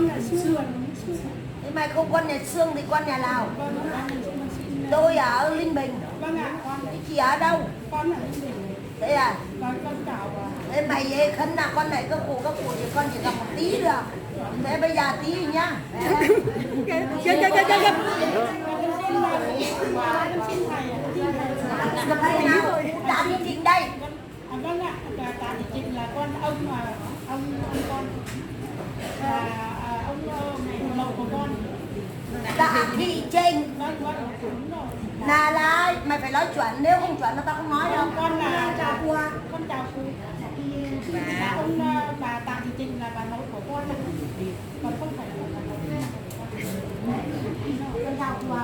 Con nhà xương. Thế mày không con nhà xương thì con nhà nào? Tôi ở Linh Bình. Vâng ạ, con Chị ở đâu? con ở Linh Bình. Thế à? Con chào ạ. Thế mày ê, khấn là con này các cụ thì con chỉ gặp một tí được. Thế bây giờ tí nhá. Xin thầy ạ. Gặp thầy nào? Đã đi trình đây. Vâng ạ, tạ thị Trịnh là con ông mà ông con và ông nội của con. Tạ thị Trinh. Vâng, đúng rồi. Là ai? Mày phải nói chuẩn, nếu không chuẩn là tao không nói đâu. Con là chào cô. Con chào cô. Ông bà Tạ Thị Trinh là bà nội của con. Còn không phải là bà nội. Con chào cô.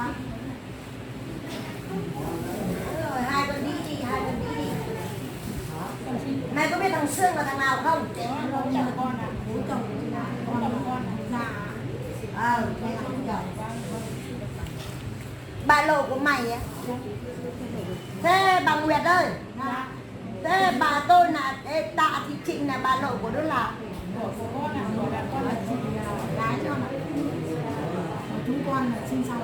Rồi hai con đi đi. Mày có biết thằng Sương là thằng nào không? Chồng con à? Bố chồng con à? Dạ. Bà lộ của mày á. Thế bà Nguyệt ơi. Thế bà tôi là Tạ Thị Trịnh là bà lộ của đứa nào? Của con à? Con là chị gái cho mà. Chúng con là sinh sau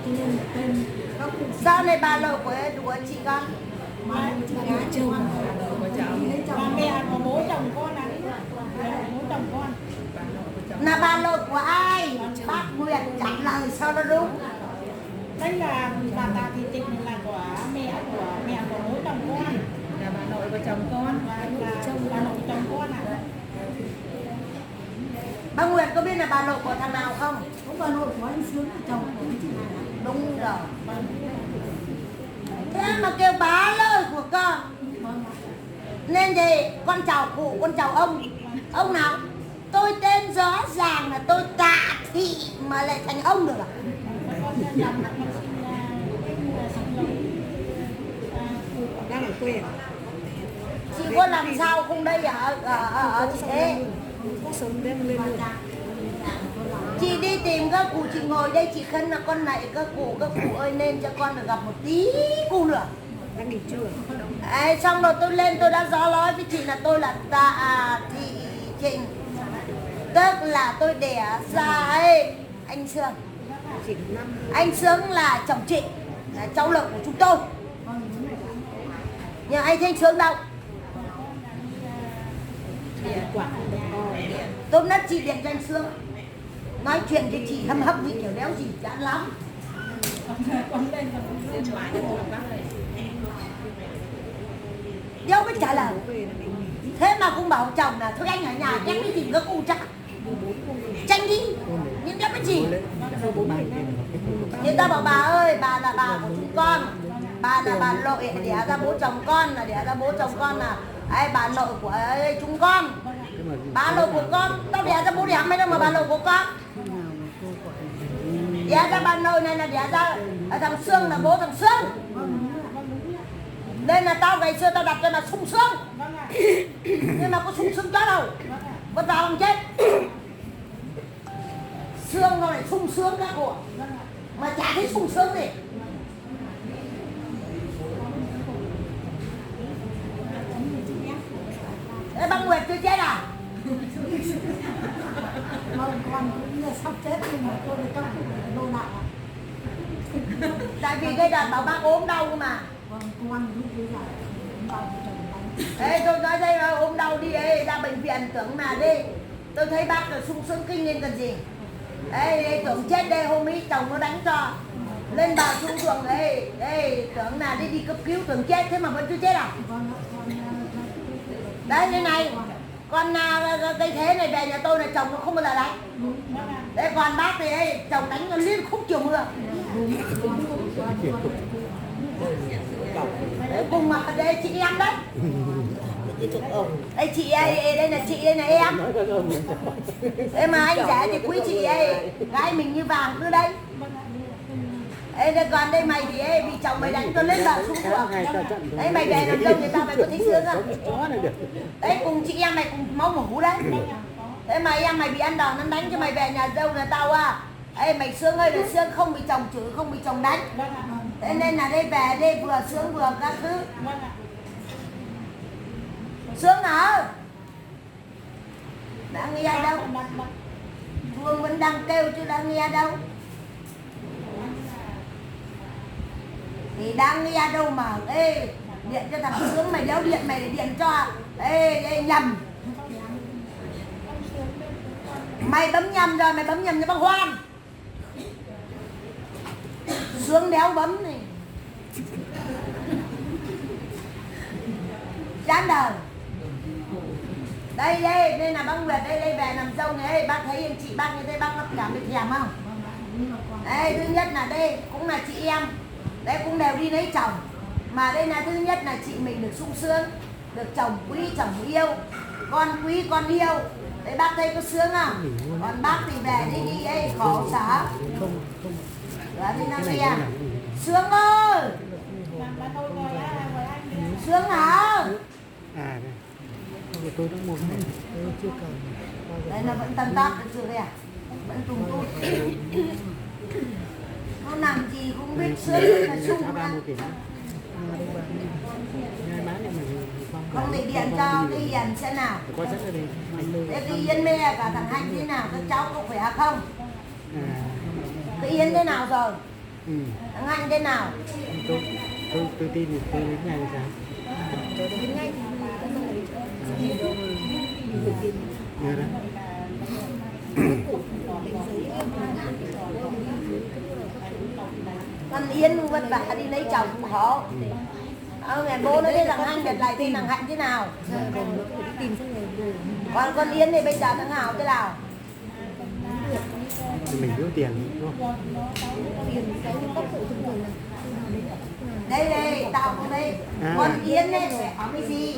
cho nên tên các cụ. Sao này bà lộ của chị con? Bà gái chồng bà mẹ của bố chồng con à? Bố chồng con. Là bà lộ của ai? Bác Nguyệt trả lời sao nó đúng? Đây là bà Tạ Thị Trịnh là của mẹ của bố chồng con. Là bà nội của chồng con. Là bà nội chồng con à? Bà Nguyệt có biết là bà lộ của thằng nào không? Cũng bà nội của anh Sướng là chồng của chị này. Đúng rồi. Thế mà kêu bá lời của con. Nên gì? Con chào cụ, con chào ông. Ông nào? Tôi tên rõ ràng là tôi Tạ Thị mà lại thành ông được à? Đang ở quê. Chị có làm sao không đây ở chị thế? Sống đem lên luôn. Chị đi tìm các cụ, chị ngồi đây chị khấn là con này các cụ ơi nên cho con được gặp một tí cụ nữa. Đang nghỉ trưa. Xong rồi tôi lên tôi đã nói với chị là tôi là Tạ Thị Trịnh. Tức là tôi đẻ ra anh Sương. Anh Sướng là chồng chị, là cháu lợn của chúng tôi. Nhưng anh thấy anh Sướng đâu? Tôi nói chị điện cho anh Sướng. Nói chuyện với chị hâm hấp như kiểu đéo gì chán lắm. Đâu biết trả lời. Thế mà cũng bảo chồng là thôi anh ở nhà nhắc đi tìm các cụ chắc. Tranh đi. Nhưng đéo biết gì. Người ta bảo bà ơi, bà là bà của chúng con. Bà là bà nội đẻ ra bố chồng con, là đẻ ra bố chồng con là bà nội của chúng con. Bà nội của con, tao đẻ ra bố đẻ mày đâu mà bà nội của con. Đẻ ra bà nội này là đẻ ra thằng Sương là bố thằng Sương. Nên là tao ngày xưa tao đặt cho là sung sướng. Nhưng mà có sung sướng cho đâu. Vất vả làm chết. Sương nó lại sung sướng các cụ. Mà chả thấy sung sướng gì. Ê bác Nguyệt chưa chết à? Con cũng sắp chết nhưng mà tôi được các cụ đô đạo. Tại vì cái đợt bảo bác ốm đau cơ mà. Con lúc bây giờ bao chồng Ê tôi nói đây là ốm đau đi ra bệnh viện tưởng là đi. Tôi thấy bác là sung sướng kinh lên cần gì. Ê tưởng chết đây hôm ấy chồng nó đánh cho. Lên bà xuống giường tưởng là đi cấp cứu tưởng chết thế mà vẫn chưa chết à? Đấy như này. Con cây thế này về nhà tôi là chồng nó không bao giờ đánh. Đấy còn bác thì chồng đánh nó liên khúc chiều mưa. Đấy, cùng mà đây chị em đấy. Đây chị đây là chị đây là em. Thế mà anh rể thì quý chị gái mình như vàng cứ đây. Ê, còn đây mày thì vì chồng mày đánh cho lên bà xuống giường. Đấy mày về làm dâu người ta mày có thấy sướng không? Đấy cùng chị em mày cùng máu mủ đấy. Thế mà em mày bị ăn đòn nó đánh cho mày về nhà dâu nhà tao à. Ê mày sướng ơi là sướng, không bị chồng chửi, không bị chồng đánh. Thế nên là đây về đây vừa sướng vừa các thứ. Sướng hả? Đã nghe đâu? Vương vẫn đang kêu chứ đang nghe đâu. Thì đang nghe đâu mà. Ê, điện cho thằng Sướng mày đéo điện mày để điện cho. Ê, nhầm. Mày bấm nhầm rồi, mày bấm nhầm cho bác Hoan. Sướng đéo bấm này. Chán đời. Đây, đây là bác Nguyệt, đây về nằm sâu này. Bác thấy anh chị bác như thế bác có cảm bị thèm không? Đây, thứ nhất là đây cũng là chị em. Đây cũng đều đi lấy chồng. Mà đây là thứ nhất là chị mình được sung sướng, được chồng quý, chồng yêu, con quý, con yêu. Đấy bác thấy có sướng không? Còn bác thì về đi ấy, khổ sở. Đó thì nó nghe. Sướng ơi! Sướng hả? À đây, tôi đã mua cái này, tôi chưa cần. Đây là vẫn tầm tác được chưa đây à? Vẫn trùng tu. Nó làm gì cũng biết sướng là sung ra. Không thì điện cho cái Hiền xem nào. Thế cái Yến mê cả thằng Hạnh thế nào, các cháu có khỏe không? Cái Yến thế nào rồi? Thằng Hạnh thế nào? Tôi tin thì tôi đến ngày sáng. Nghe đó. Con Yến vất vả đi lấy chồng cũng khổ. Ngày bố nói thế thằng Hạnh Nhật lại tin thằng Hạnh thế nào? Còn con Yến thì bây giờ thằng Hảo thế nào? Thì mình thiếu tiền đúng không? Đây đây, tao cũng đây. Con Yến ấy phải có cái gì?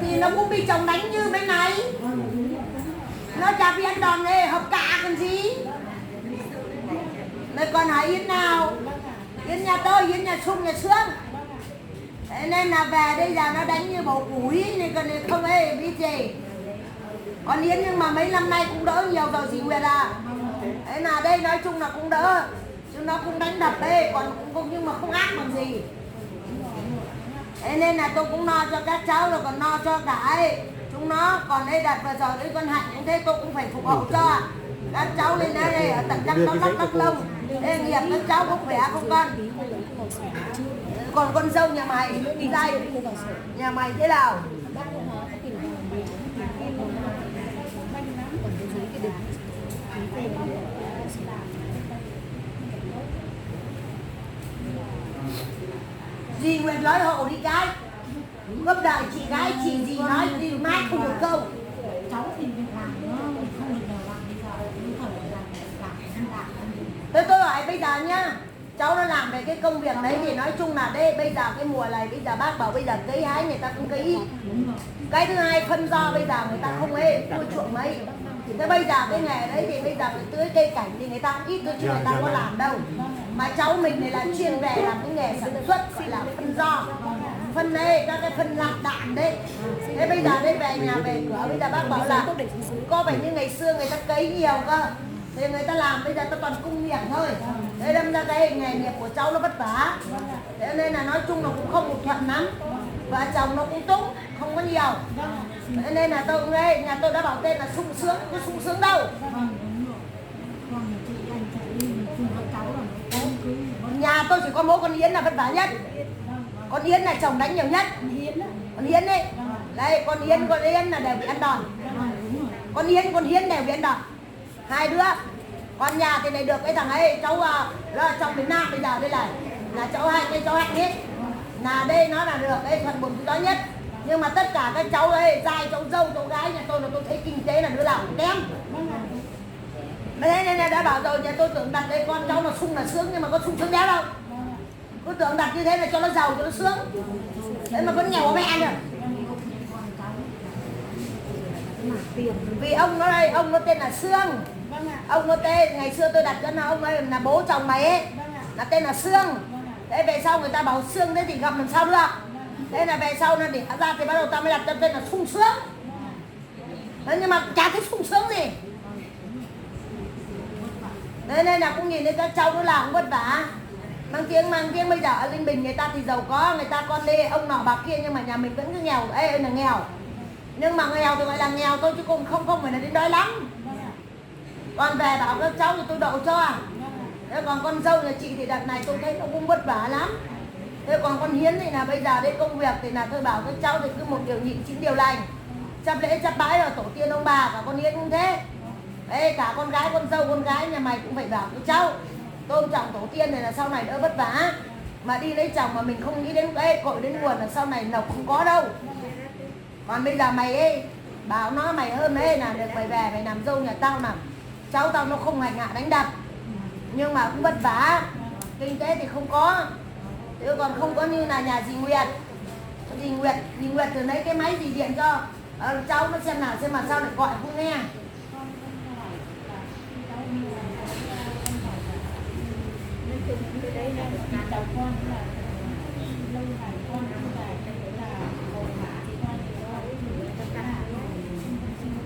Thì nó cũng bị chồng đánh như bên này. Nó chả bị ăn đòn này, hợp cả còn gì. Này còn hỏi Yến nào? Yến nhà tôi, Yến nhà Sung, nhà Sương. Thế nên là về đây giờ nó đánh như bầu củi nên còn không ấy biết gì. Còn Yến nhưng mà mấy năm nay cũng đỡ nhiều rồi chị Nguyệt à. Thế là đây nói chung là cũng đỡ. Chứ nó cũng đánh đập đây, còn cũng nhưng mà không ác bằng gì. Thế nên là tôi cũng lo cho các cháu rồi còn lo cho cả ấy. Chúng nó còn đây đặt vừa rồi với con Hạnh cũng thế tôi cũng phải phục hậu cho. Các cháu lên đây ở tận trong nó Đắk Nông. Ê nghiệp các cháu có khỏe không con? Còn con dâu nhà mày đi đây. Nhà mày thế nào? Dì Nguyệt nói hộ đi cái. Gấp đợi chị gái chị gì nói thì mãi không được câu. Cháu thì việc làm nó không được làm bây giờ nó phải làm. Tôi hỏi bây giờ nhá, cháu nó làm về cái công việc đấy thì nói chung là đây bây giờ cái mùa này bây giờ bác bảo bây giờ cấy hái người ta cũng cấy ít. Cái thứ hai phân do bây giờ người ta không ê nuôi chuộng mấy. Thế bây giờ cái nghề đấy thì bây giờ phải tưới cây cảnh thì người ta cũng ít thôi chứ người ta có làm đâu. Mà cháu mình này là chuyên về làm cái nghề sản xuất gọi là phân do. Phân đây, các cái phân lạc đạn đấy. Thế bây giờ đây về nhà về cửa bây giờ bác bảo là có phải như ngày xưa người ta cấy nhiều cơ. Thì người ta làm bây giờ ta toàn cung miệng thôi. Thế đâm ra cái nghề nghiệp của cháu nó vất vả. Thế nên là nói chung là cũng không được thuận lắm. Vợ chồng nó cũng túng, không có nhiều. Thế nên là tôi cũng đây, nhà tôi đã bảo tên là sung sướng, có sung sướng đâu. Nhà tôi chỉ có mỗi con Yến là vất vả nhất. Con Yến là chồng đánh nhiều nhất. Con Yến đấy. Đây, con Yến là đều bị ăn đòn. Con Hiến đều bị ăn đòn. Hai đứa. Còn nhà thì này được cái thằng ấy, cháu là trong miền Nam bây giờ đây này. Là cháu Hạnh hết. Là đây nó là được cái phần bụng đó nhất. Nhưng mà tất cả các cháu ấy, trai, cháu dâu, cháu gái nhà tôi là tôi thấy kinh tế là đứa nào cũng kém. Thế nên là đã bảo rồi nhà tôi tưởng đặt đây con cháu là sung là sướng nhưng mà có sung sướng đéo đâu. Cứ tưởng đặt như thế là cho nó giàu cho nó sướng. Thế mà vẫn nghèo bố mẹ nữa. Vì ông nó đây, ông nó tên là Sương. Ông nó tên, ngày xưa tôi đặt cho nó ông ấy là bố chồng mày ấy. Là tên là Sương. Thế về sau người ta bảo Sương thế thì gặp làm sao được. Thế là về sau nó để ra thì bắt đầu ta mới đặt cho tên là sung sướng. Thế nhưng mà chả thấy sung sướng gì. Thế nên là cũng nhìn thấy các cháu nó làm cũng vất vả. Mang tiếng bây giờ ở Linh Bình người ta thì giàu có, người ta con đi ông nọ bà kia nhưng mà nhà mình vẫn cứ nghèo, ê là nghèo. Nhưng mà nghèo thì gọi là nghèo thôi chứ cũng không phải là đến đói lắm. Còn về bảo các cháu thì tôi đậu cho. Thế còn con dâu nhà chị thì đợt này tôi thấy nó cũng vất vả lắm. Thế còn con Hiến thì là bây giờ đây công việc thì là tôi bảo các cháu thì cứ một điều nhịn 9 điều lành. Chắp lễ chắp bái vào tổ tiên ông bà, cả con Hiến cũng thế. Ê, cả con gái con dâu con gái nhà mày cũng phải bảo các cháu tôn trọng tổ tiên này là sau này đỡ vất vả. Mà đi lấy chồng mà mình không nghĩ đến cái cội đến nguồn là sau này lộc không có đâu. Còn bây giờ mày ấy bảo nó mày hơn ấy là được mày về mày làm dâu nhà tao nào. Cháu tao nó không hành hạ đánh đập. Nhưng mà cũng vất vả. Kinh tế thì không có. Chứ còn không có như là nhà dì Nguyệt. Dì Nguyệt thì lấy cái máy dì điện cho cháu nó xem nào xem mà sao lại gọi không nghe. chồng con là lâu ngày con cũng là bồ mã thì con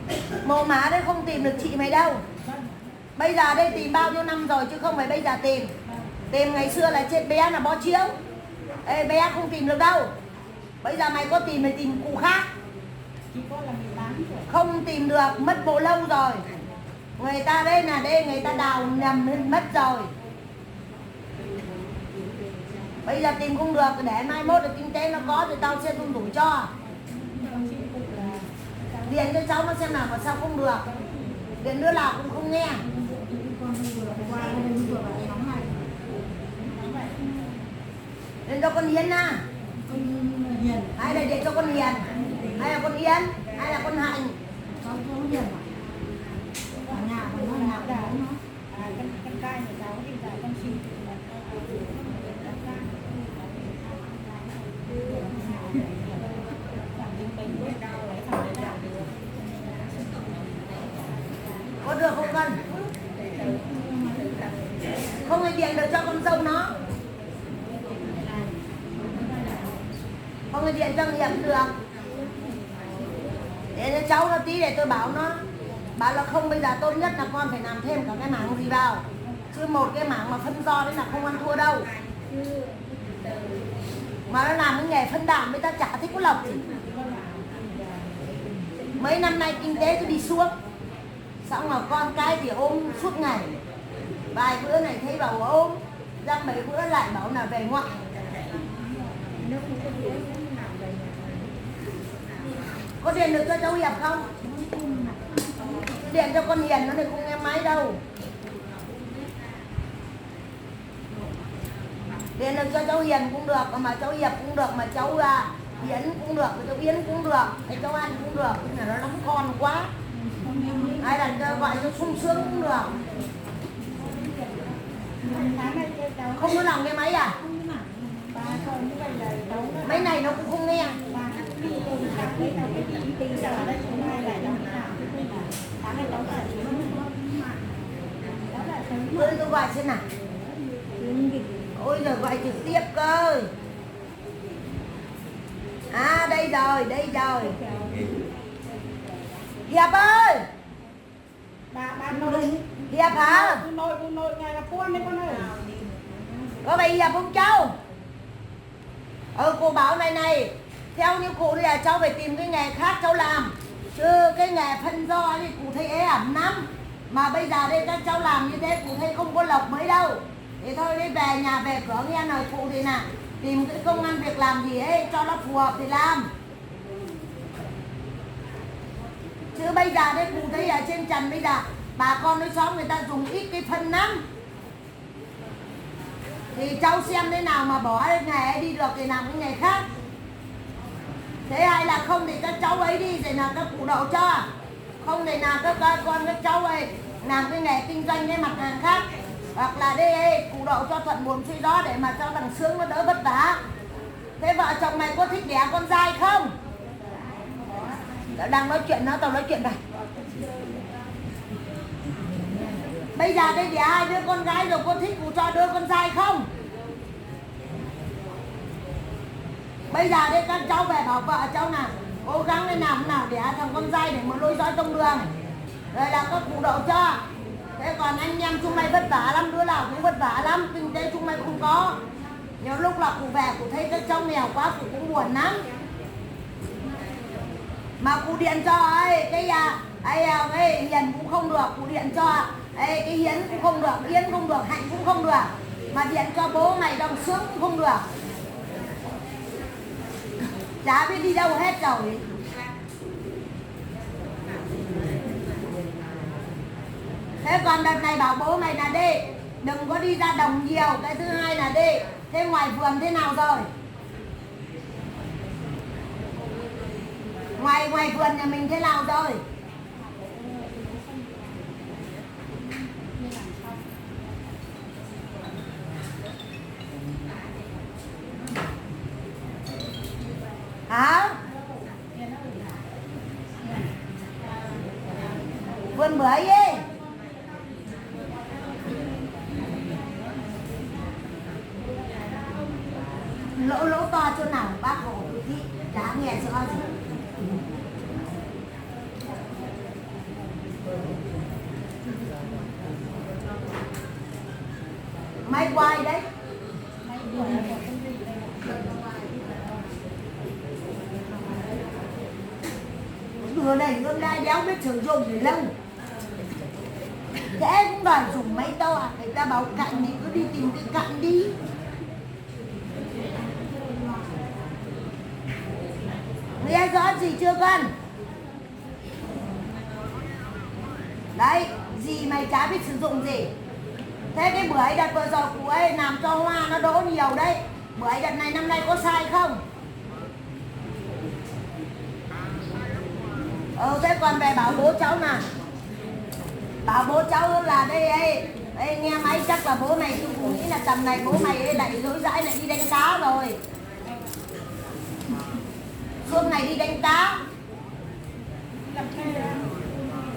thì Mồ má đấy không tìm được chị mày đâu. Bây giờ đây tìm bao nhiêu năm rồi chứ không phải bây giờ tìm. Tìm ngày xưa là chết bé là bó chiếu. Ê, bé không tìm được đâu. Bây giờ mày có tìm thì tìm cụ khác. chỉ có là 18 tuổi. Không tìm được, mất bộ lâu rồi. Người ta đây là đây người ta đào nhầm nên mất rồi. Bây giờ tìm không được để mai mốt được kinh tế nó có thì tao sẽ tung đủ cho. Điện cho cháu nó xem nào mà sao không được. Điện đứa nào cũng không nghe. Điện cho con Hiến à? Hay là điện cho con Hiền? Hay là con Yến? Hay là con Hạnh? Con trai nhà cháu thì là con chị Có được không con? Không ai điện được cho con dâu nó. Không ai điện cho Hiệp được. Để cho cháu nó tí để tôi bảo nó. Bảo là không bây giờ tốt nhất là con phải làm thêm cả cái mảng gì vào. Chứ một cái mảng mà phân do đấy là không ăn thua đâu. Mà nó làm cái nghề phân đạm người ta chả thích có lộc gì. Mấy năm nay kinh tế cứ đi xuống. Xong rồi con cái thì ôm suốt ngày. Vài bữa này thấy bảo ôm. Ra mấy bữa lại bảo là về ngoại. Có điện được cho cháu Hiệp không? Điện cho con Hiền nó thì không nghe máy đâu. Điện được cho cháu Hiền cũng được, mà cháu Hiệp cũng được, mà cháu Hiến cũng được, cháu Yến cũng được, cháu Anh cũng được, nhưng mà nó lắm con quá. Hay là gọi cho sung sướng cũng được. Không có lòng nghe máy à? Máy này nó cũng không nghe. Bữa tôi gọi xem nào. Ôi giờ gọi trực tiếp cơ. À đây rồi, đây rồi. Hiệp ơi. bà nội Hiệp hả? cô nội ngài là con đấy con ơi. Có phải Hiệp không cháu? Cô bảo này theo như cụ thì là cháu phải tìm cái nghề khác cháu làm. Chứ cái nghề phân do thì cụ thấy ế ẩm lắm. Mà bây giờ đây các cháu làm như thế cụ thấy không có lộc mấy đâu. Thì thôi đi về nhà về cửa nghe lời cụ thì là tìm cái công ăn việc làm gì ấy cho nó phù hợp thì làm. Chứ bây giờ đây cụ thấy ở trên trần bây giờ bà con nói xóm người ta dùng ít cái phân lắm. Thì cháu xem thế nào mà bỏ cái nghề ấy đi được thì làm cái nghề khác. Thế hay là không thì các cháu ấy đi rồi là các cụ đậu cho. Không thì là các con các cháu ấy làm cái nghề kinh doanh cái mặt hàng khác. Hoặc là đây cụ đậu cho thuận buồm xuôi gió để mà cho thằng Sướng nó đỡ vất vả. Thế vợ chồng mày có thích đẻ con trai không? Đang nói chuyện nó tao nói chuyện này. Bây giờ đây đẻ 2 đứa con gái rồi có thích cụ cho đứa con trai không? Bây giờ đây các cháu về bảo vợ cháu nào cố gắng lên làm nào đẻ thằng con trai để mà nối dõi tông đường. Rồi là các cụ đậu cho. Thế còn anh em chúng mày vất vả lắm, đứa nào cũng vất vả lắm, kinh tế chúng mày không có. Nhiều lúc là cụ về cụ thấy các cháu nghèo quá cụ cũng buồn lắm. mà cụ điện cho ấy cái Hiền cũng không được, cụ điện cho cái Hiến cũng không được, Yến không được, Hạnh cũng không được, mà điện cho bố mày Đồng Sướng cũng không được, chả biết đi đâu hết rồi. Thế còn đợt này bảo bố mày là đi đừng có đi ra đồng nhiều, cái thứ hai là đi. Thế ngoài vườn thế nào rồi? Ngoài vườn nhà mình thế nào rồi? Hả? Vườn bưởi ấy. Lỗ to chỗ nào bác Hồ thị đã nghe rõ gì? Máy quay đấy. Vừa này gương đai đéo biết sử dụng gì lâu. Thế cũng đòi dùng máy to à? Người ta bảo cạnh thì cứ đi tìm cái cạnh đi. Nghe rõ gì chưa con? Đấy, gì mày chả biết sử dụng gì. Thế cái bưởi đợt vừa rồi của ấy làm cho hoa nó đỗ nhiều đấy. Bưởi đợt này năm nay có sai không? Thế còn về bảo bố cháu mà. Bảo bố cháu là đây ấy nghe máy chắc là bố mày cũng nghĩ là tầm này bố mày ấy lại dối dãi lại đi đánh cá rồi. Suốt ngày đi đánh cá.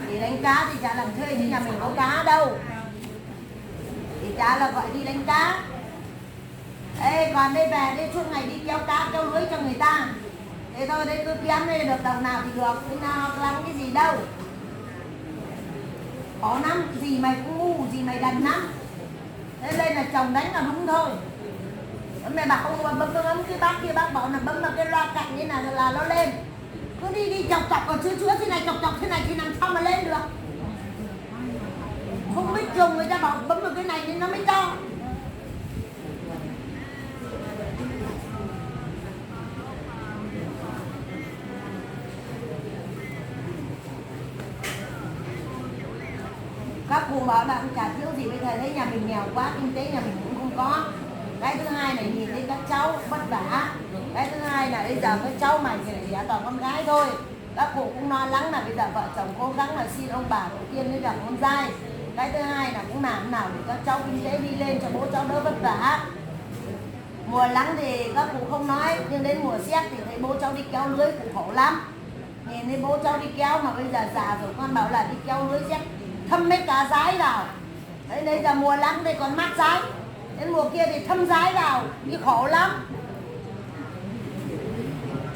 Thì đánh cá thì chả làm thuê chứ nhà mình có cá đâu. Thì chả là gọi đi đánh cá. Còn đây về đây suốt ngày đi kéo cá kéo lưới cho người ta. Thế thôi đấy cứ kiếm đây được đồng nào thì được. Chứ nào làm cái gì đâu. Khó lắm, gì mày cũng ngu, gì mày đần lắm. Thế đây là chồng đánh là đúng thôi. Mẹ bảo không bấm cái bác kia, bác bảo là bấm vào cái loa cạnh như là nó lên. Cứ đi chọc còn chữa thế này, chọc thế này thì làm sao mà lên được. Không biết dùng người ta bảo bấm vào cái này nên nó mới to. Các cụ bảo là chả thiếu gì, bây giờ thấy nhà mình nghèo quá, kinh tế nhà mình cũng không có. Cái thứ hai này nhìn thấy các cháu vất vả. Cái thứ hai là bây giờ các cháu mày thì chỉ toàn con gái thôi. Các cụ cũng lo lắng là bây giờ vợ chồng cố gắng là xin ông bà tổ tiên mới gặp con trai. Cái thứ hai là cũng làm nào để các cháu kinh tế đi lên cho bố cháu đỡ vất vả. Mùa nắng thì các cụ không nói, nhưng đến mùa rét thì thấy bố cháu đi kéo lưới cũng khổ lắm. Nhìn thấy bố cháu đi kéo mà bây giờ già rồi con bảo là đi kéo lưới rét thâm mấy cá rái vào. Đấy, đây là mùa nắng đây còn mát rái. Đến mùa kia thì thâm rái vào, đi khổ lắm.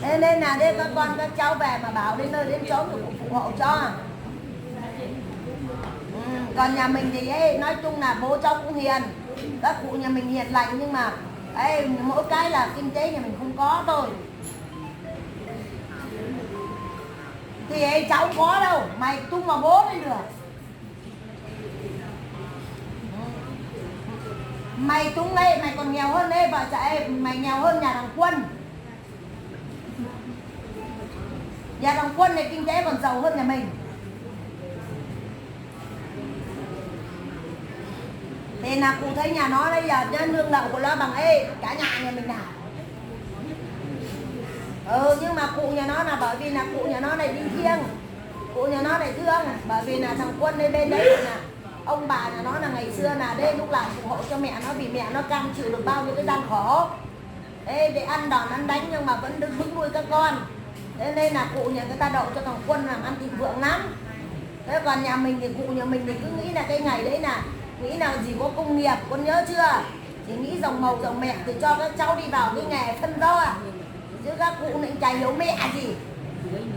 Thế nên là đây các con các cháu về mà bảo đến nơi đến chốn thì cũng phụ hộ cho. Còn nhà mình thì ấy, nói chung là bố cháu cũng hiền. Các cụ nhà mình hiền lành nhưng mà mỗi cái là kinh tế nhà mình không có thôi. Thì cháu không có đâu, mày tung vào bố mới được. Mày tung đây, mày còn nghèo hơn đây, vợ chạy mày nghèo hơn nhà thằng Quân. Nhà thằng Quân này kinh tế còn giàu hơn nhà mình. Thì là cụ thấy nhà nó bây giờ nhân lương lậu của nó bằng cả nhà mình nào. Nhưng mà cụ nhà nó là bởi vì là cụ nhà nó này đi thiêng. Cụ nhà nó này thương. Bởi vì là thằng Quân đây bên đấy là ông bà nhà nó là ngày xưa là đây lúc nào ủng hộ cho mẹ nó, vì mẹ nó cam chịu được bao nhiêu cái gian khổ. Để ăn đòn ăn đánh nhưng mà vẫn đứng vững nuôi các con. Thế nên là cụ nhà người ta đậu cho thằng Quân làm ăn thịnh vượng lắm. Thế còn nhà mình thì cụ nhà mình thì cứ nghĩ là cái ngày đấy là nghĩ là gì có công nghiệp, con nhớ chưa? Chỉ nghĩ dòng màu dòng mẹ thì cho các cháu đi vào cái nghề phân do. Chứ các cụ lại chả hiểu mẹ gì.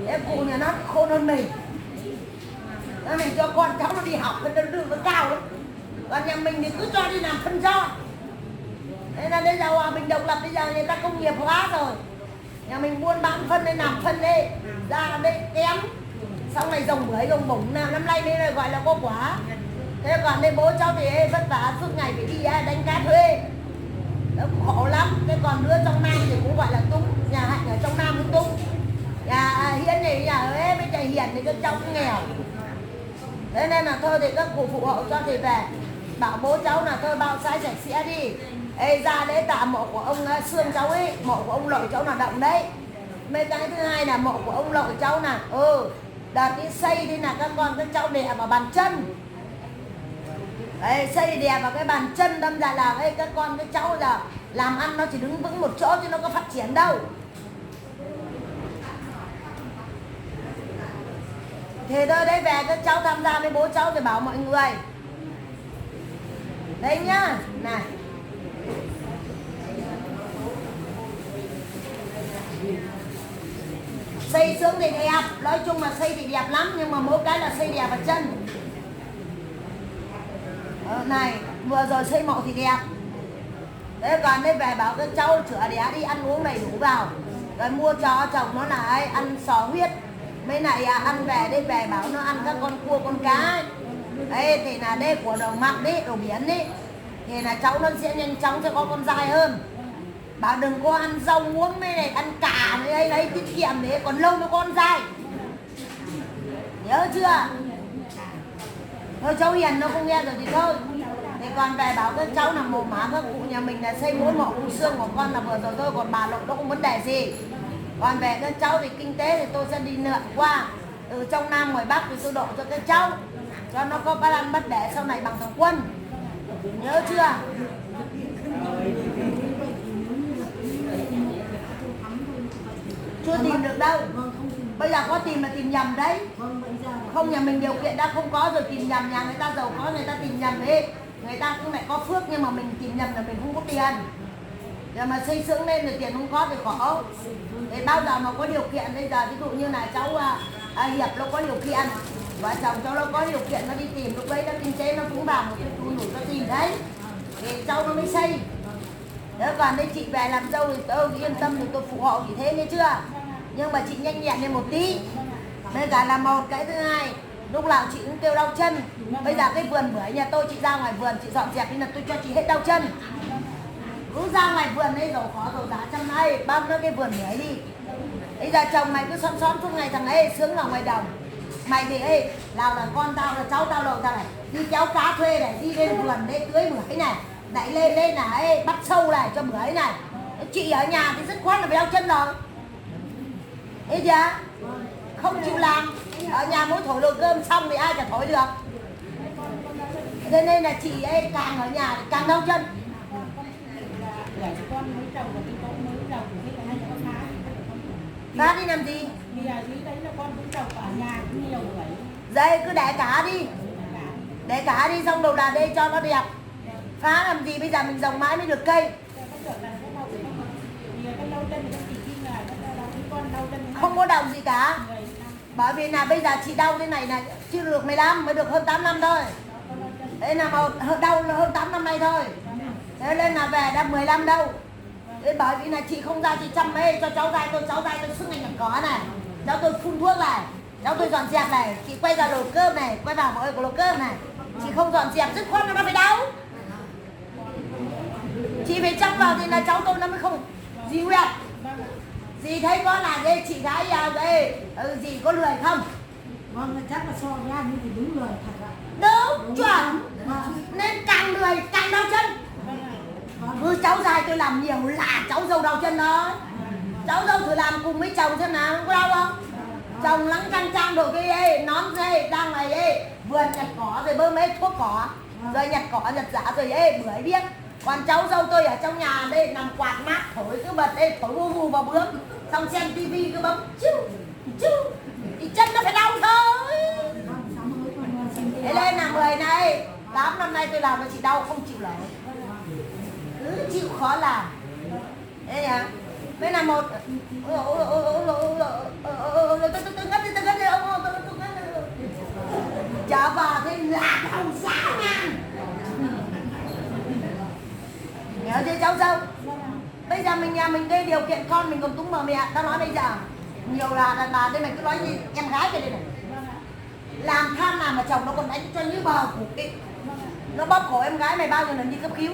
Thế cụ nhà nó khôn hơn mình. Thế mình cho con cháu nó đi học cái đường nó cao lắm. Còn nhà mình thì cứ cho đi làm phân do. Thế là bây giờ hòa bình độc lập, bây giờ người ta công nghiệp hóa rồi. Nhà mình buôn bán phân đây, làm phân đây, ra đây kém. Xong này rồng bưởi rồng bổng nào năm nay đây là gọi là có quả. Thế còn đây bố cháu thì vất vả suốt ngày phải đi đánh cá thuê. Đó, khổ lắm. Thế còn đứa trong Nam thì cũng gọi là Túng. Nhà Hạnh ở trong Nam cũng Túng. Nhà Hiến này nhà Huế với nhà Hiền thì các cháu cũng nghèo. Thế nên là thôi thì các cụ phụ hộ cho thì về bảo bố cháu là thôi bao sai sạch sẽ đi. Ê, ra đấy tạ mộ của ông Sương cháu ấy, mộ của ông Lội cháu là động đấy. Mấy cái thứ hai là mộ của ông Lội cháu là đợt đi xây đi là các con các cháu đè vào bàn chân. Đấy, xây đè vào cái bàn chân, đâm ra là các con các cháu là làm ăn nó chỉ đứng vững một chỗ chứ nó có phát triển đâu. Thì thôi đấy, về các cháu tham gia với bố cháu thì bảo mọi người. Đây nhá, này. Xây sướng thì đẹp, nói chung là xây thì đẹp lắm, nhưng mà mỗi cái là xây đẹp vào chân. Này, vừa rồi xây mộ thì đẹp. Thế còn đây về bảo các cháu chữa đẻ đi, ăn uống đầy đủ vào. Rồi mua cho chồng nó là ấy, ăn sò huyết. Mấy này ăn về đây về bảo nó ăn các con cua con cá ấy. Đấy thì là đây của đồ mặn đấy, đồ biển đấy. Thì là cháu nó sẽ nhanh chóng sẽ có con dai hơn. Bảo đừng có ăn rau muống mấy này, ăn cả đấy, đấy tiết kiệm đấy, còn lâu nó con dai. Nhớ chưa? Thôi cháu Hiền nó không nghe rồi thì thôi. Thì còn về bảo các cháu là mồ má các cụ nhà mình là xây mỗi mộ u xương của con là vừa rồi thôi, còn bà Lộ nó không vấn đề gì. Còn về các cháu thì kinh tế thì tôi sẽ đi lượn qua từ trong Nam ngoài Bắc thì tôi độ cho các cháu cho nó có ăn bất để sau này bằng thằng Quân. Nhớ chưa? Chưa tìm được đâu. Bây giờ có tìm là tìm nhầm đấy. Không, nhà mình điều kiện đã không có rồi tìm nhầm. Nhà người ta giàu có người ta tìm nhầm đấy. Người ta cũng lại có phước nhưng mà mình tìm nhầm là mình không có tiền. Giờ mà xây sướng lên rồi tiền không có thì khổ. Để bao giờ mà có điều kiện, bây giờ ví dụ như là cháu Hiệp nó có điều kiện, vợ chồng cháu nó có điều kiện nó đi tìm, lúc đấy nó kinh tế nó cũng vào một cái thu nhủ nó tìm đấy thì cháu nó mới xây. Nếu còn đây chị về làm dâu thì tôi yên tâm thì tôi phụ hộ thì thế nghe chưa. Nhưng mà chị nhanh nhẹn lên một tí. Đây cả là một cái thứ hai, lúc nào chị cũng kêu đau chân. Bây giờ cái vườn bưởi nhà tôi, chị ra ngoài vườn chị dọn dẹp đi là tôi cho chị hết đau chân. Cứ ra ngoài vườn đây giàu khó giàu giá trăm nay bao nhiêu cái vườn bưởi đi. Bây giờ chồng mày cứ xón suốt ngày thằng ấy sướng ở ngoài đồng. Mày thì nào là con tao là cháu tao đâu tao này đi kéo cá thuê này, đi lên vườn đây tưới bưởi này, lại lên là bắt sâu này cho bưởi này. Chị ở nhà thì rất khoát là phải đau chân rồi. Thấy chưa? Không chịu làm. Ở nhà mỗi thổi nồi cơm xong thì ai chả thổi được. Thế nên là chị càng ở nhà thì càng đau chân. Cá đi làm gì? Bây giờ dưới đấy là con cũng trồng ở nhà cũng nhiều bưởi. Đây cứ để cá đi. Để cá đi xong đầu đà đây cho nó đẹp. Phá làm gì, bây giờ mình trồng mãi mới được cây. Không có đồng gì cả. Bởi vì là bây giờ chị đau thế này là chưa được 15 mới được hơn 8 năm thôi. Thế là đau là hơn 8 năm nay thôi. Thế nên là về đã 15 đâu. Thế bởi vì là chị không ra chị chăm cho cháu dai tôi suốt ngày nhặt cỏ này. Cháu tôi phun thuốc này, cháu tôi dọn dẹp này, chị quay vào đồ cơm này, quay vào mọi đồ cơm này. Chị không dọn dẹp dứt khoát nó phải đau. Chị phải chăm vào thì là cháu tôi nó mới không. Dì Nguyệt, dì thấy có là đây chị gái dì có lười không? Vâng, chắc là so ra như thì đúng lời thật ạ. Đúng, chuẩn. Nên càng lười càng đau chân. Cứ cháu dài tôi làm nhiều là cháu dâu đau chân đó. Cháu dâu thử làm cùng với chồng xem nào, có đau không? Chồng lắng căng trang đồ cái nón dây đang này vườn nhặt cỏ rồi bơm thuốc cỏ, rồi nhặt cỏ nhặt giả rồi bưởi biết. Còn cháu dâu tôi ở trong nhà đây nằm quạt mát thổi cứ bật thổi vù vào bướm, xong xem tivi cứ bấm chú thì chân nó phải đau thôi. Thế nên là 10 này 8 năm nay tôi làm mà chị đau không chịu nổi, cứ chịu khó làm. Thế nhá. Đây là một tôi ngất đi ông trở vào thế là đau giá ngang. Nhớ chưa cháu dâu? Bây bây giờ mình nhà mình cái điều kiện con mình còn túng mở mẹ. Tao nói bây giờ nhiều là đàn bà đây mày cứ nói gì em gái cái đây này, làm tham làm mà chồng nó còn đánh cho như bờ củ kị, nó bóp cổ em gái mày bao nhiêu lần đi cấp cứu.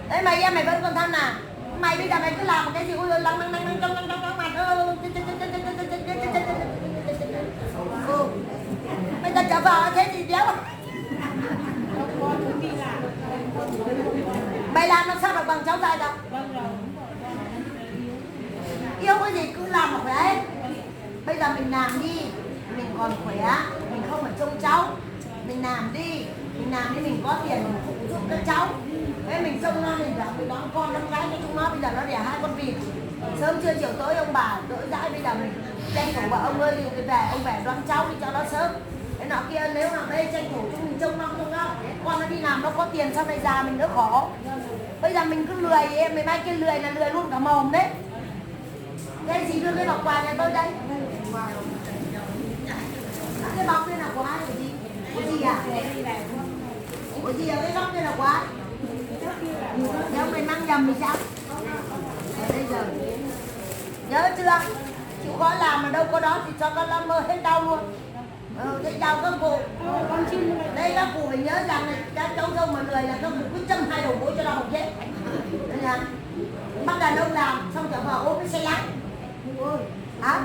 Đấy mày em mày vẫn còn tham làm. Mày bây giờ mày cứ làm một cái gì ôi lăng mặt bây giờ trở vào thế thì đéo. Mày làm nó sao được bằng cháu trai đâu. Yêu cái gì cứ làm một cái. Bây giờ mình làm đi, mình còn khỏe, mình không phải trông cháu. Mình làm đi mình có tiền mình phụ giúp các cháu. Thế mình trông nó mình là mình đón con đón gái cho chúng nó, bây giờ nó đẻ 2 con vịt. Sớm trưa chiều tối ông bà đỡ dãi, bây giờ mình tranh thủ bảo ông ơi về ông về đón cháu đi cho nó sớm. Thế nọ kia nếu mà đây tranh thủ chúng mình trông nó con nó đi làm nó có tiền sau này già mình đỡ khổ. Bây giờ mình cứ lười em mày mai kia lười là lười luôn cả mồm đấy. Cái gì đưa cái bọc quà nhà tôi đây? Cái bọc đây là của ai của gì? Của gì à? Của gì à? Cái bọc đây là của ai? Nếu mày mang nhầm thì sao? Bây giờ nhớ chưa? Chịu khó làm mà đâu có đó thì cho con lo mơ hết đau luôn. Thế chào các cụ. Đây các cụ phải nhớ rằng này, các cháu dâu mà lười là các cụ cứ châm 2 đầu gối cho nó học chết. Đây nè. Bắt đàn ông làm xong trở vào ôm cái xe lắc. Hả?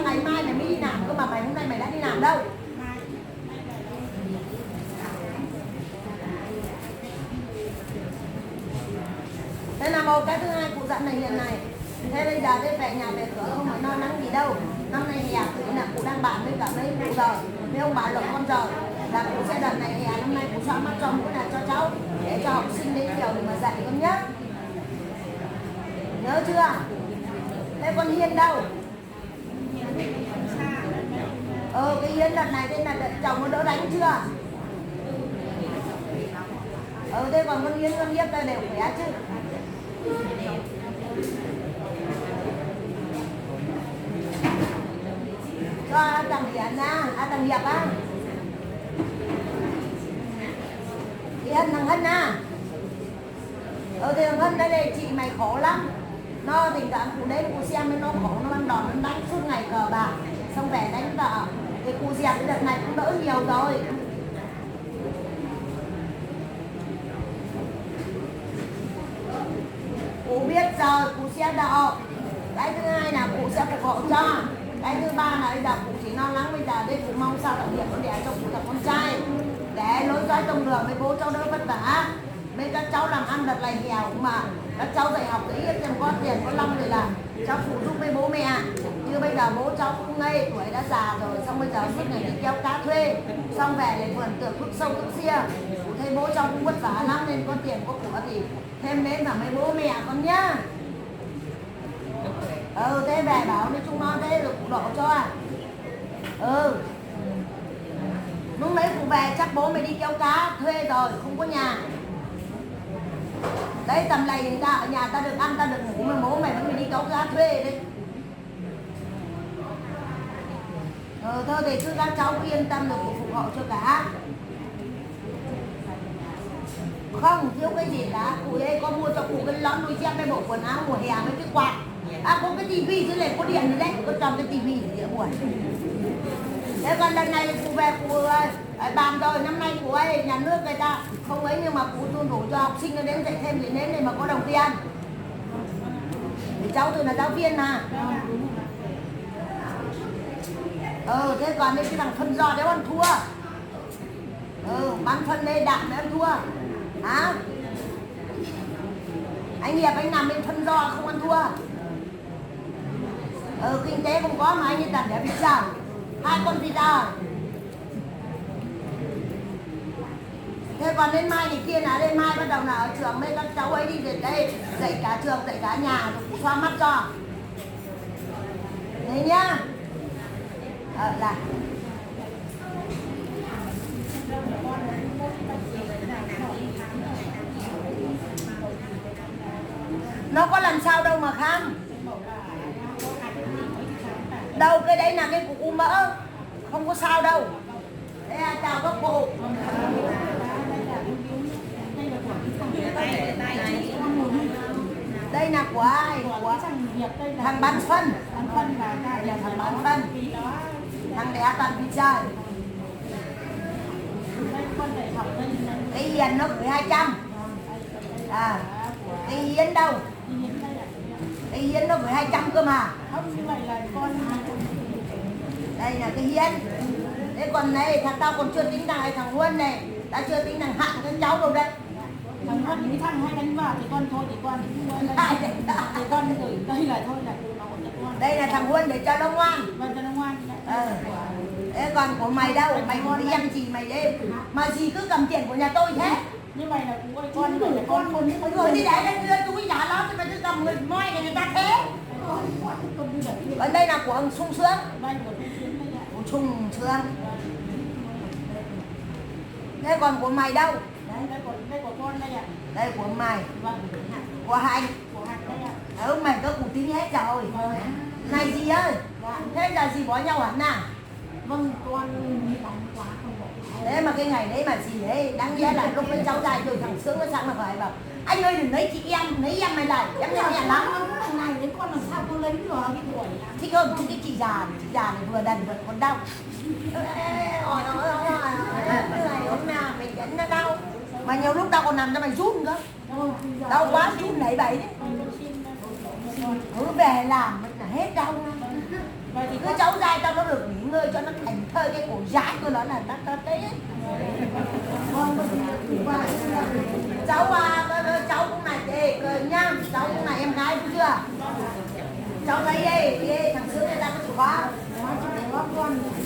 Ngày mai mày mới đi làm cơ mà mày hôm nay mày đã đi làm đâu? Thế là một cái thứ hai cụ dặn này hiện này. Thế bây giờ thế về nhà về cửa không phải lo lắng gì đâu. Năm nay hè thì là cụ đang bàn với cả mấy cụ rồi, mấy ông bà lộc con rồi. Là cụ sẽ đợt này hè năm nay cụ cho mắt cho mũi này cho cháu để cho học sinh đến nhiều để mà dạy con nhé. Nhớ chưa? Thế con Hiên đâu? Cái Hiên đợt này tên là chồng nó đỡ đánh chưa? Thế còn con Hiên con Hiếp đây đều khỏe chứ. Cho thằng Hiền nha, thằng Hiệp á. Hiền thằng Hân à. Thì thằng Hân đây chị mày khổ lắm. Nó tình cảm cụ đến cụ xem nó khổ, nó ăn đòn nó đánh suốt ngày cờ bạc, xong về đánh vợ. Thì cụ dẹp cái đợt này cũng đỡ nhiều rồi. Cụ biết rồi, cụ sẽ đỡ. Cái thứ hai là cụ sẽ phục hộ cho. Cái thứ ba là bây giờ cụ chỉ lo lắng bây giờ đây cụ mong sao đặc biệt con đẻ cho cụ là con trai để nối dõi tông đường với bố cháu đỡ vất vả. Mấy các cháu làm ăn đợt này nghèo mà các cháu dạy học thì ít tiền có tiền có long rồi là cháu phụ giúp với bố mẹ. Như bây giờ bố cháu cũng ngây tuổi đã già rồi, xong bây giờ suốt ngày đi kéo cá thuê, xong về lại vườn tược thuốc sâu thuốc xia. Thấy bố cháu cũng vất vả lắm nên có tiền có của thì thêm đến là mấy bố mẹ con nhá. Thế về bảo với chúng nó thế rồi cụ đổ cho. Lúc nãy cụ về chắc bố mày đi kéo cá thuê rồi không có nhà. Đấy tầm này người ta ở nhà ta được ăn ta được ngủ mà bố mày vẫn đi kéo cá thuê đấy. Thôi thì cứ các cháu cứ yên tâm được cụ phục hộ cho cả. Không thiếu cái gì cả, cụ ấy có mua cho cụ cái lón đôi dép cái bộ quần áo mùa hè với cái quạt. Có cái tivi dưới này có điện rồi đấy, có trồng cái tivi để giữa buổi. Thế còn lần này cụ về cụ bàn rồi, năm nay cụ ấy nhà nước người ta không ấy nhưng mà cụ tuân thủ cho học sinh nó đến dạy thêm thì đến đây mà có đồng tiền. Thì cháu tôi là giáo viên mà. Thế còn cái thằng phân giò đéo ăn thua. Bán phân đây đạm đéo ăn thua. Hả? Anh Hiệp anh làm bên phân giò không ăn thua. Kinh tế không có mà anh ấy đặt để vịt giò. 2 con vịt giò. Thế còn đến mai thì kia là đến mai bắt đầu là ở trường mấy các cháu ấy đi về đây dạy cả trường dạy cả nhà rồi cụ xoa mắt cho. Đấy nhá. Là nó có làm sao đâu mà khám. Đâu cái đấy là cái cục u mỡ, không có sao đâu. Đây là chào các cụ. Đây là của ai? của Của cái thằng Việt đây là thằng bán phân. bán phân và cả nhà Thằng nó bán phân. vì đó Thằng đẻ toàn vịt trời. đây con đại học đây là Cái Hiền nó gửi 200. À, cái Hiến đâu? đi đến đây là Cái Hiến nó gửi 200 cơ mà. không như vậy là con Đây là cái Hiến. Thế còn này thằng tao còn chưa tính thằng Huân này. Tao chưa tính thằng Hạng cái cháu đâu đấy. thằng con những thằng hay đánh vào thì con thôi thì con thì con gửi đây là thôi là nó hỗ trợ con. Đây là thằng Huân để cho nó ngoan. Vâng cho nó ngoan. Thế còn của mày đâu? Mày còn đi ăn gì mày đêm? Mà gì cứ cầm tiền của nhà tôi thế? Như vậy là cũng ơi con gửi con một những Người đi để lên đưa túi trả nó thì mày cứ cầm người moi này người ta thế. Còn đây là của ông Sung Sướng. vay của cái chuyến đây ạ. Của Sung Sướng. Thế còn của mày đâu? Đây của con đây ạ. Đây của mày. Vâng. Của Hành. Của Hạnh đây ạ. Mày có cụ tính hết rồi. Này gì ơi? Thế là gì bỏ nhau hẳn à? Vâng, con đi đánh quá không bỏ. Thế mà cái ngày đấy mà gì đấy đáng nhẽ là lúc với cháu dài rồi thằng Sướng nó sang mà phải bảo anh ơi đừng lấy chị em, lấy em mày lại em nhẹ lắm. Thằng này đến con làm sao tôi lấy được cái tuổi Thích hơn thích cái chị già này vừa đần vừa còn đau. Ngày hôm nào mày dẫn nó đau. Mà nhiều lúc tao còn nằm cho mày run cơ. Đau quá run nảy bẩy đấy. Cứ về làm là hết đau. Vậy thì Cứ cháu dai tao nó được nghỉ ngơi cho nó thành thơi cái cổ dãi của nó là tao thấy ấy. Cháu cháu cũng này ê nhá, cháu cũng này em gái đúng chưa? Cháu thấy ê thằng Sướng người ta có chịu quá.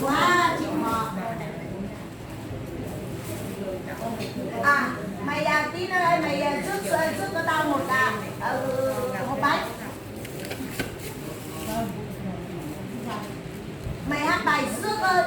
Quá chịu mà. À mày tí nữa đây mày trước cho tao một bánh. Mày hát bài Sướng ơi.